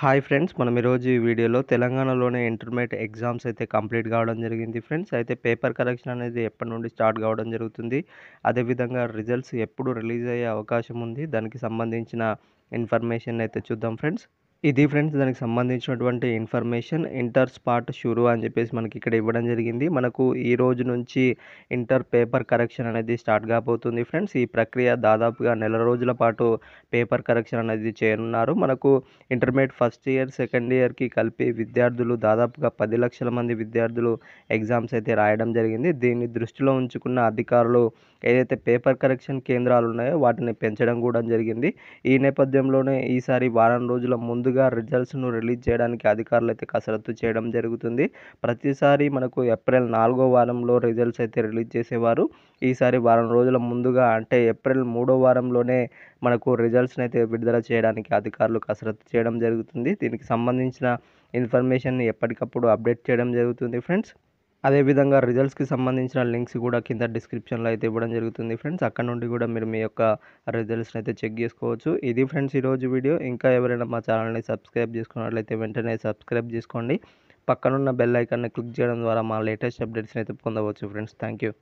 Hi friends. మనం ఈరోజు ఈ వీడియోలో తెలంగాణలోనే ఇంటర్మీడియేట్ ఎగ్జామ్స్ అయితే కంప్లీట్ కావడం జరిగింది ఫ్రెండ్స్. అయితే పేపర్ కరెక్షన్ అనేది ఎప్పటి నుండి స్టార్ట్ కావడం జరుగుతుంది. అదేవిధంగా రిజల్ట్స్ ఎప్పుడు రిలీజ్ అయ్యే అవకాశం ఉంది. దానికి సంబంధించిన ఇన్ఫర్మేషన్ అయితే చూద్దాం ఫ్రెండ్స్. ఇది ఫ్రెండ్స్ దానికి సంబంధించినటువంటి ఇన్ఫర్మేషన్. ఇంటర్ స్పాట్ షురు అని చెప్పేసి మనకి ఇక్కడ ఇవ్వడం జరిగింది. మనకు ఈ రోజు నుంచి ఇంటర్ పేపర్ కరెక్షన్ అనేది స్టార్ట్ కాబోతుంది ఫ్రెండ్స్. ఈ ప్రక్రియ దాదాపుగా నెల రోజుల పాటు పేపర్ కరెక్షన్ అనేది చేయనున్నారు. మనకు ఇంటర్మీడియేట్ ఫస్ట్ ఇయర్, సెకండ్ ఇయర్‌కి కలిపి విద్యార్థులు దాదాపుగా 10 లక్షల మంది విద్యార్థులు ఎగ్జామ్స్ అయితే రాయడం జరిగింది. దీన్ని దృష్టిలో ఉంచుకున్న అధికారులు ఏదైతే పేపర్ కరెక్షన్ కేంద్రాలు ఉన్నాయో వాటిని పెంచడం కూడా జరిగింది. ఈ నేపథ్యంలోనే ఈసారి వారం రోజుల ముందుగా రిజల్ట్స్‌ను రిలీజ్ చేయడానికి అధికారులు అయితే కసరత్తు చేయడం జరుగుతుంది. ప్రతిసారి మనకు ఏప్రిల్ 4వ వారంలో రిజల్ట్స్ అయితే రిలీజ్ చేసేవారు. ఈసారి వారం రోజుల ముందుగా అంటే ఏప్రిల్ 3వ వారంలోనే మనకు రిజల్ట్స్‌ని అయితే విడుదల చేయడానికి అధికారులు కసరత్తు చేయడం జరుగుతుంది. దీనికి సంబంధించిన ఇన్ఫర్మేషన్‌ని ఎప్పటికప్పుడు అప్డేట్ చేయడం జరుగుతుంది ఫ్రెండ్స్. అదేవిధంగా రిజల్ట్స్‌కి సంబంధించిన లింక్స్ కూడా కింద డిస్క్రిప్షన్‌లో అయితే ఇవ్వడం జరుగుతుంది ఫ్రెండ్స్. అక్కడ నుండి కూడా మీరు మీ యొక్క రిజల్ట్స్‌ని అయితే చెక్ చేసుకోవచ్చు. ఇది ఫ్రెండ్స్ ఈరోజు వీడియో. ఇంకా ఎవరైనా మా ఛానల్‌ని సబ్స్క్రైబ్ చేసుకున్నట్లయితే వెంటనే సబ్స్క్రైబ్ చేసుకోండి. పక్కనున్న బెల్ ఐకాన్‌ని క్లిక్ చేయడం ద్వారా మా లేటెస్ట్ అప్డేట్స్‌ని అయితే పొందవచ్చు ఫ్రెండ్స్. Thank you.